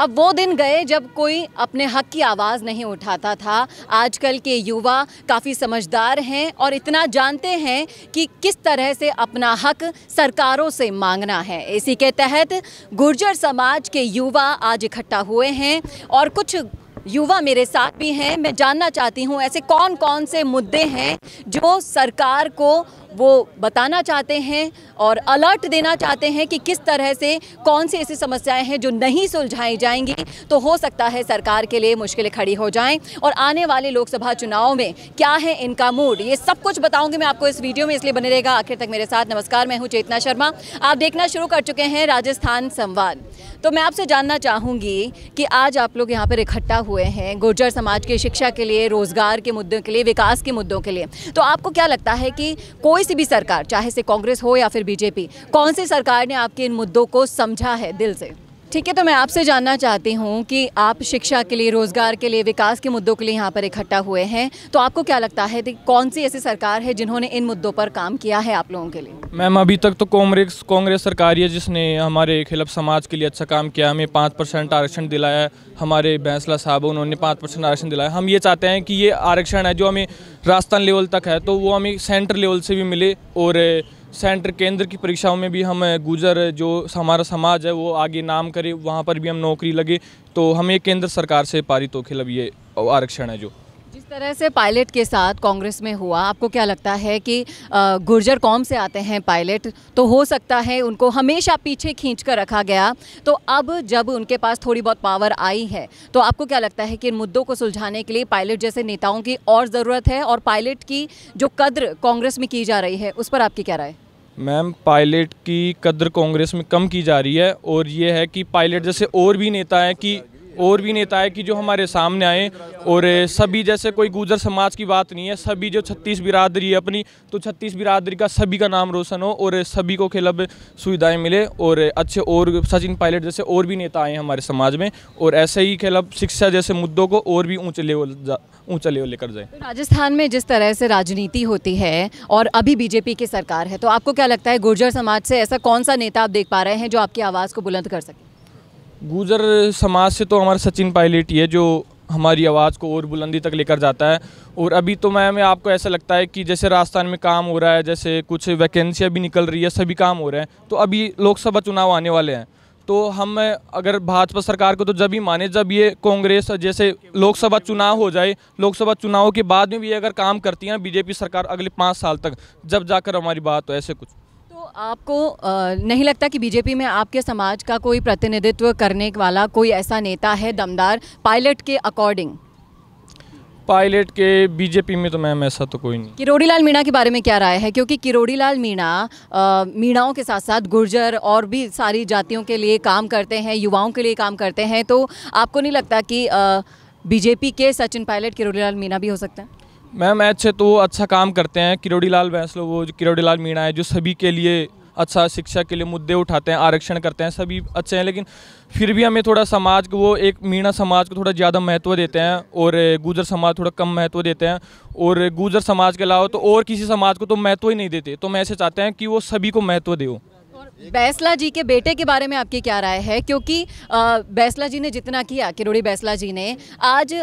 अब वो दिन गए जब कोई अपने हक की आवाज़ नहीं उठाता था। आजकल के युवा काफ़ी समझदार हैं और इतना जानते हैं कि किस तरह से अपना हक सरकारों से मांगना है। इसी के तहत गुर्जर समाज के युवा आज इकट्ठा हुए हैं और कुछ युवा मेरे साथ भी हैं। मैं जानना चाहती हूँ ऐसे कौन कौन से मुद्दे हैं जो सरकार को वो बताना चाहते हैं और अलर्ट देना चाहते हैं कि किस तरह से कौन सी ऐसी समस्याएं हैं जो नहीं सुलझाई जाएंगी तो हो सकता है सरकार के लिए मुश्किलें खड़ी हो जाएं। और आने वाले लोकसभा चुनाव में क्या है इनका मूड, ये सब कुछ बताऊंगी मैं आपको इस वीडियो में, इसलिए बने रहेगा आखिर तक मेरे साथ। नमस्कार, मैं हूँ चेतना शर्मा, आप देखना शुरू कर चुके हैं राजस्थान संवाद। तो मैं आपसे जानना चाहूँगी कि आज आप लोग यहाँ पर इकट्ठा हुए हैं गुर्जर समाज की शिक्षा के लिए, रोजगार के मुद्दों के लिए, विकास के मुद्दों के लिए। तो आपको क्या लगता है कि कोई सी भी सरकार, चाहे से कांग्रेस हो या फिर बीजेपी, कौन सी सरकार ने आपके इन मुद्दों को समझा है दिल से? ठीक है, तो मैं आपसे जानना चाहती हूँ कि आप शिक्षा के लिए, रोजगार के लिए, विकास के मुद्दों के लिए यहाँ पर इकट्ठा हुए हैं, तो आपको क्या लगता है कि कौन सी ऐसी सरकार है जिन्होंने इन मुद्दों पर काम किया है आप लोगों के लिए? मैम, अभी तक तो कांग्रेस सरकार ही है जिसने हमारे खिलाफ समाज के लिए अच्छा काम किया। हमें 5% आरक्षण दिलाया है। हमारे बैंसला साहब उन्होंने 5% आरक्षण दिलाया। हम ये चाहते हैं कि ये आरक्षण है जो हमें राजस्थान लेवल तक है तो वो हमें सेंटर लेवल से भी मिले और सेंटर केंद्र की परीक्षाओं में भी हम गुर्जर जो हमारा समाज है वो आगे नाम करे, वहाँ पर भी हम नौकरी लगे। तो हमें केंद्र सरकार से पारित हो खिलाफ ये आरक्षण है। जो जिस तरह से पायलट के साथ कांग्रेस में हुआ, आपको क्या लगता है कि गुर्जर कौम से आते हैं पायलट, तो हो सकता है उनको हमेशा पीछे खींच कर रखा गया, तो अब जब उनके पास थोड़ी बहुत पावर आई है तो आपको क्या लगता है कि इन मुद्दों को सुलझाने के लिए पायलट जैसे नेताओं की और ज़रूरत है, और पायलट की जो कद्र कांग्रेस में की जा रही है उस पर आपकी क्या राय? मैम, पायलट की कद्र कांग्रेस में कम की जा रही है और ये है कि पायलट जैसे और भी नेता है कि जो हमारे सामने आए और सभी, जैसे कोई गुर्जर समाज की बात नहीं है, सभी जो 36 बिरादरी है अपनी, तो 36 बिरादरी का सभी का नाम रोशन हो और सभी को खिलाफ सुविधाएं मिले और अच्छे, और सचिन पायलट जैसे और भी नेता आए हैं हमारे समाज में और ऐसे ही खिलाफ शिक्षा जैसे मुद्दों को और भी ऊंचे लेवल लेकर जाए। राजस्थान में जिस तरह से राजनीति होती है और अभी बीजेपी की सरकार है, तो आपको क्या लगता है गुर्जर समाज से ऐसा कौन सा नेता आप देख पा रहे हैं जो आपकी आवाज़ को बुलंद कर सके? गुर्जर समाज से तो हमारा सचिन पायलट ही है जो हमारी आवाज़ को और बुलंदी तक लेकर जाता है। और अभी तो मैम आपको ऐसा लगता है कि जैसे राजस्थान में काम हो रहा है, जैसे कुछ वैकेंसियाँ भी निकल रही है, सभी काम हो रहे हैं, तो अभी लोकसभा चुनाव आने वाले हैं, तो हम अगर भाजपा सरकार को तो जब ही माने जब ये कांग्रेस जैसे लोकसभा चुनाव हो जाए, लोकसभा चुनाव के बाद में भी अगर काम करती है ना बीजेपी सरकार अगले 5 साल तक, जब जाकर हमारी बात हो, ऐसे कुछ। तो आपको नहीं लगता कि बीजेपी में आपके समाज का कोई प्रतिनिधित्व करने वाला कोई ऐसा नेता है दमदार पायलट के अकॉर्डिंग? पायलट के बीजेपी में तो मैम ऐसा तो कोई नहीं। किरोड़ी लाल मीणा के बारे में क्या राय है? क्योंकि किरोड़ी लाल मीणा मीणाओं के साथ साथ गुर्जर और भी सारी जातियों के लिए काम करते हैं, युवाओं के लिए काम करते हैं, तो आपको नहीं लगता कि बीजेपी के सचिन पायलट किरोड़ी लाल मीणा भी हो सकता है? मैम, अच्छे तो अच्छा काम करते हैं किरोड़ी लाल बैंसलो, वो जो किरोड़ी लाल मीणा है जो सभी के लिए अच्छा शिक्षा के लिए मुद्दे उठाते हैं, आरक्षण करते हैं, सभी अच्छे हैं, लेकिन फिर भी हमें थोड़ा समाज को, वो एक मीणा समाज को थोड़ा ज़्यादा महत्व देते हैं और गुर्जर समाज थोड़ा कम महत्व देते हैं, और गुर्जर समाज के अलावा तो और किसी समाज को तो महत्व ही नहीं देते। तो मैं ऐसे चाहते हैं कि वो सभी को महत्व दे। बैंसला जी के बेटे के बारे में आपकी क्या राय है? क्योंकि बैंसला जी ने जितना किया, किरोड़ी बैंसला जी ने, आज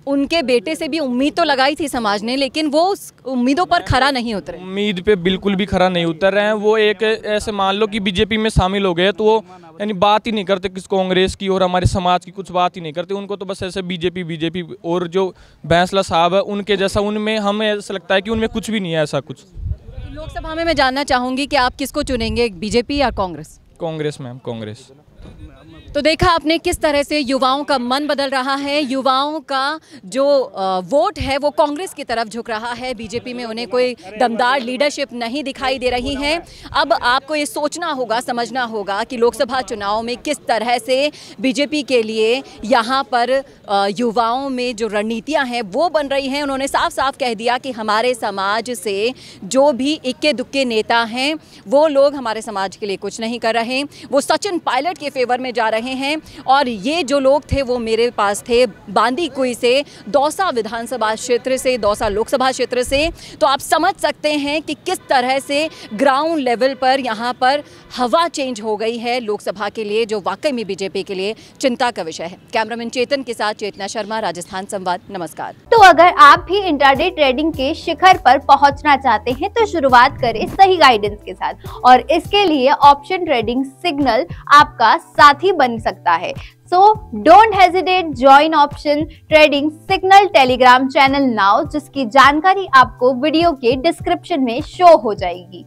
उनके बेटे से भी उम्मीद तो लगाई थी समाज ने, लेकिन वो उम्मीदों पर खरा नहीं उतरे। उम्मीद पे बिल्कुल भी खरा नहीं उतर रहे हैं। वो एक ऐसे मान लो कि बीजेपी में शामिल हो गए तो वो यानी बात ही नहीं करते किस कांग्रेस की और हमारे समाज की, कुछ बात ही नहीं करते। उनको तो बस ऐसे बीजेपी और जो बैंसला साहब है उनके जैसा, उनमें हमें ऐसा लगता है कि उनमें कुछ भी नहीं है ऐसा कुछ। लोकसभा में मैं जानना चाहूँगी कि आप किसको चुनेंगे, बीजेपी या कांग्रेस? कांग्रेस मैम, कांग्रेस। तो देखा आपने किस तरह से युवाओं का मन बदल रहा है, युवाओं का जो वोट है वो कांग्रेस की तरफ झुक रहा है। बीजेपी में उन्हें कोई दमदार लीडरशिप नहीं दिखाई दे रही है। अब आपको ये सोचना होगा, समझना होगा कि लोकसभा चुनाव में किस तरह से बीजेपी के लिए यहाँ पर युवाओं में जो रणनीतियाँ हैं वो बन रही हैं। उन्होंने साफ साफ कह दिया कि हमारे समाज से जो भी इक्के दुक्के नेता हैं वो लोग हमारे समाज के लिए कुछ नहीं कर रहे, वो सचिन पायलट के फेवर में जा रहे रहे हैं। और ये जो लोग थे वो मेरे पास थे बांदीकुई से, दौसा विधानसभा क्षेत्र से, दौसा लोकसभा क्षेत्र से। तो आप समझ सकते हैं कि किस तरह से ग्राउंड लेवल पर यहाँ पर हवा चेंज हो गई है लोकसभा के लिए, जो वाकई में बीजेपी के लिए चिंता का विषय है। कैमरामैन चेतन के साथ चेतना शर्मा, राजस्थान संवाद। नमस्कार। तो अगर आप भी इंट्राडे ट्रेडिंग के शिखर पर पहुंचना चाहते हैं तो शुरुआत करें सही गाइडेंस के साथ, और इसके लिए ऑप्शन ट्रेडिंग सिग्नल आपका साथी बन सकता है। So don't hesitate, join option trading signal Telegram channel now, जिसकी जानकारी आपको वीडियो के डिस्क्रिप्शन में शो हो जाएगी।